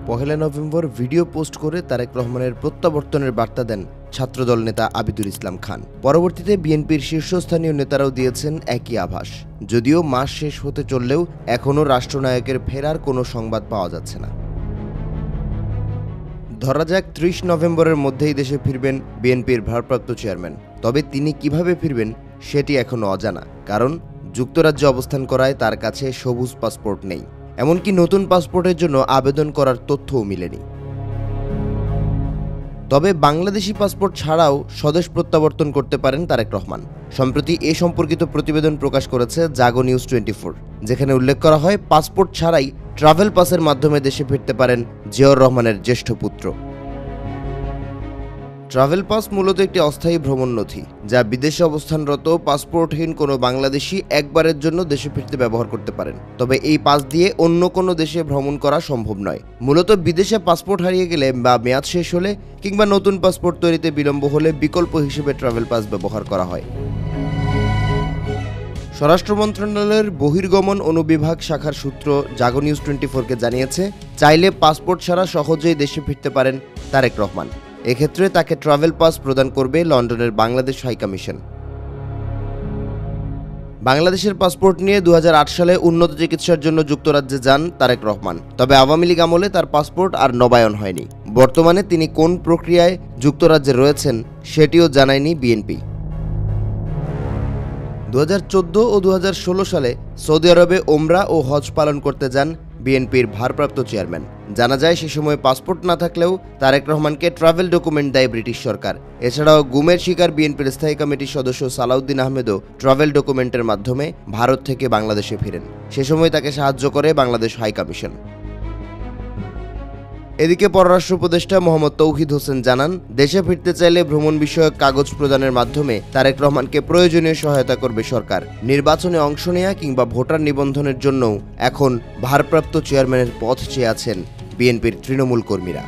1 November video post করে তারেক রহমানের প্রত্যাবর্তনের বার্তা দেন ছাত্রদল নেতা আবিদুল ইসলাম খান। পরবর্তীতে বিএনপির শীর্ষস্থানীয় নেতারাও দিয়েছেন একই আভাস। যদিও মাস শেষ হতে চললেও এখনও রাষ্ট্রনায়কের ফেরার কোনো সংবাদ পাওয়া যাচ্ছে না। ধরা যাক 30 নভেম্বরের মধ্যেই দেশে ফিরবেন বিএনপির ভারপ্রাপ্ত চেয়ারম্যান। তবে তিনি কিভাবে ফিরবেন সেটি এখনও অজানা, কারণ যুক্তরাজ্যে অবস্থান করায় তার কাছে সবুজ পাসপোর্ট নেই। এমনকি নতুন পাসপোর্টের জন্য আবেদন করার তথ্যও মিলেনি। তবে বাংলাদেশি পাসপোর্ট ছাড়াও স্বদেশ প্রত্যাবর্তন করতে পারেন তারেক রহমান। সম্প্রতি এ সম্পর্কিত প্রতিবেদন প্রকাশ করেছে জাগো নিউজ 24, যেখানে উল্লেখ করা হয় পাসপোর্ট ছাড়াই ট্রাভেল পাসের মাধ্যমে দেশে ফিরতে পারেন জিয়াউর রহমানের জ্যেষ্ঠ পুত্র। ট্রাভেল পাস মূলত একটি অস্থায়ী ভ্রমণ নথি, যা বিদেশে অবস্থানরত পাসপোর্টহীন কোনো বাংলাদেশি একবারের জন্য দেশে ফিরতে ব্যবহার করতে পারেন। তবে এই পাস দিয়ে অন্য কোনো দেশে ভ্রমণ করা সম্ভব নয়। মূলত বিদেশে পাসপোর্ট হারিয়ে গেলে বা মেয়াদ শেষ হলে কিংবা নতুন পাসপোর্ট তৈরিতে বিলম্ব হলে বিকল্প হিসেবে ট্রাভেল পাস ব্যবহার করা হয়। স্বরাষ্ট্র মন্ত্রণালয়ের বহির্গমন অনুবিভাগ শাখার সূত্র জাগো নিউজ 24-কে জানিয়েছে, চাইলে পাসপোর্ট ছাড়া সহজেই দেশে ফিরতে পারেন তারেক রহমান। এক্ষেত্রে তাকে ট্রাভেল পাস প্রদান করবে লন্ডনের বাংলাদেশ হাইকমিশন। বাংলাদেশের পাসপোর্ট নিয়ে 2008 সালে উন্নত চিকিৎসার জন্য যুক্তরাজ্যে যান তারেক রহমান। তবে আওয়ামী লীগ আমলে তার পাসপোর্ট আর নবায়ন হয়নি। বর্তমানে তিনি কোন প্রক্রিয়ায় যুক্তরাজ্যে রয়েছেন সেটিও জানায়নি বিএনপি। 2014 ও 2016 সালে সৌদি আরবে ওমরা ও হজ পালন করতে যান বিএনপির ভারপ্রাপ্ত চেয়ারম্যান। জানা যায় সে সময় পাসপোর্ট না থাকলেও তারেক রহমানকে ট্রাভেল ডকুমেন্ট দেয় ব্রিটিশ সরকার। এছাড়াও গুমের শিকার বিএনপির স্থায়ী কমিটির সদস্য সালাউদ্দিন আহমেদও ট্রাভেল ডকুমেন্টের মাধ্যমে ভারত থেকে বাংলাদেশে ফিরেন। সে সময় তাকে সাহায্য করে বাংলাদেশ হাইকমিশন। এদিকে পররাষ্ট্র উপদেষ্টা মোহাম্মদ তৌহিদ হোসেন জানান, দেশে ফিরতে চাইলে ভ্রমণ বিষয়ক কাগজ প্রদানের মাধ্যমে তারেক রহমানকে প্রয়োজনীয় সহায়তা করবে সরকার। নির্বাচনে অংশ নেওয়া কিংবা ভোটার নিবন্ধনের জন্যও এখন ভারপ্রাপ্ত চেয়ারম্যানের পথ চেয়ে আছেন বিএনপির তৃণমূল কর্মীরা।